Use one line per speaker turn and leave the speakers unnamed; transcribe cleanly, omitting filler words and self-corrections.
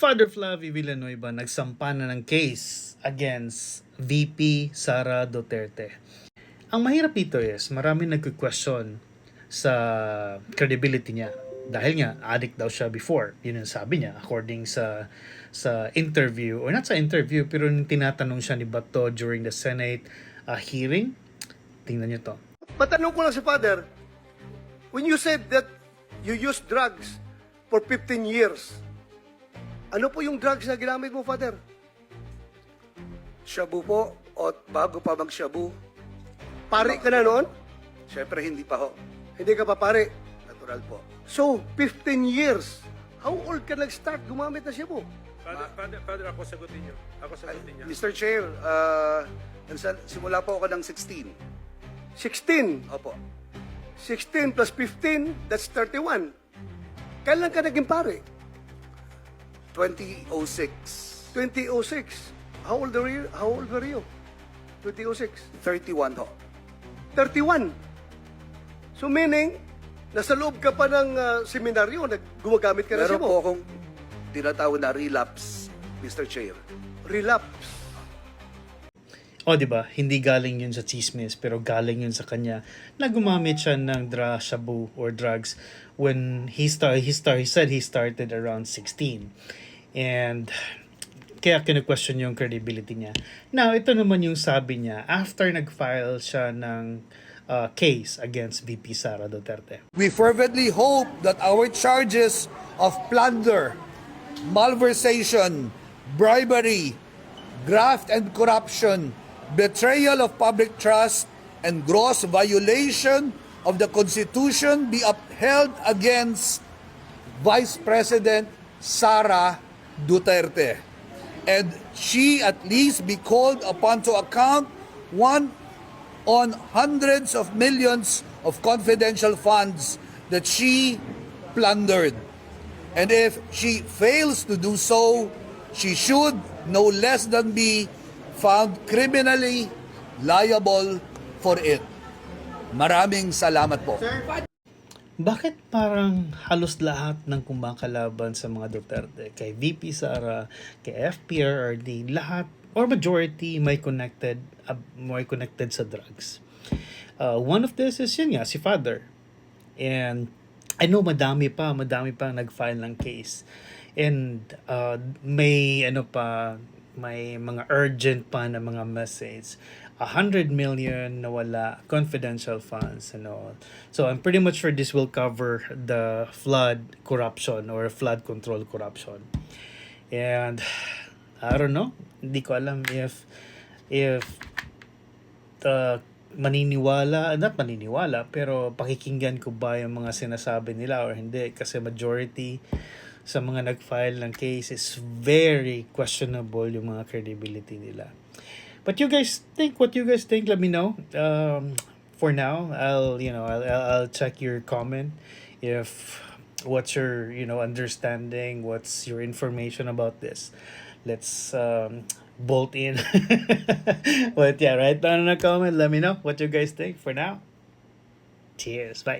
Father Flavie Villanueva nagsampa na ng case against VP Sara Duterte. Ang mahirap dito is marami nagko-question sa credibility niya. Dahil nga, addict daw siya before. Yun ang sabi niya according sa interview, or not sa interview, pero tinatanong siya ni Bato during the Senate hearing. Tingnan niyo to.
Matanong ko lang si Father, when you said that you used drugs for 15 years, ano po yung drugs na ginamit mo, Father?
Shabu po, o bago pa mag-shabu.
Pare ka na noon?
Siyempre, hindi pa ho.
Hindi ka pa pare.
Natural po.
So, 15 years. How old ka nag-start gumamit na Shabu?
Father, ako sagutin niyo. Ako sagutin niya.
Mr. Chair, simula po ako ng 16.
16.
Opo.
16 plus 15, that's 31. Kailan ka naging pare?
2006.
2006. How old were you? 2006.
31 ho.
31. So meaning, nasa loob ka pa ng seminaryo, gumagamit ka na
Meron
Shabu.
po akong tinatawag na relapse, Mr. Chair.
Relapse.
O, di ba? Hindi galing yun sa chismis, pero galing yun sa kanya na gumamit siya ng shabu or drugs when he said he started around 16. And kaya kinu-question yung credibility niya. Now, ito naman yung sabi niya after nag-file siya ng case against VP Sara Duterte.
We fervently hope that our charges of plunder, malversation, bribery, graft and corruption, betrayal of public trust, and gross violation of the Constitution be upheld against Vice President Sara Duterte, and she at least be called upon to account on hundreds of millions of confidential funds that she plundered. And if she fails to do so, she should no less than be found criminally liable for it. Maraming salamat po.
Bakit parang halos lahat ng kumakalaban sa mga Duterte, kay VP Sara, kay FPRRD, lahat or majority may connected sa drugs? One of this is yun nga, si Father. And I know madami pa nag-file ng case. And may mga urgent pa na mga message. 100 million nawala, confidential funds and all. So I'm pretty much sure this will cover the flood corruption or flood control corruption. And I don't know, hindi ko alam if not maniniwala, pero pakikinggan ko ba yung mga sinasabi nila or hindi, kasi majority sa mga nag-file ng case is very questionable yung mga credibility nila. But what you guys think, let me know. For now, I'll check your comment if what's your understanding, what's your information about this. Let's bolt in. But yeah, write down in a comment, let me know what you guys think. For now, cheers, bye.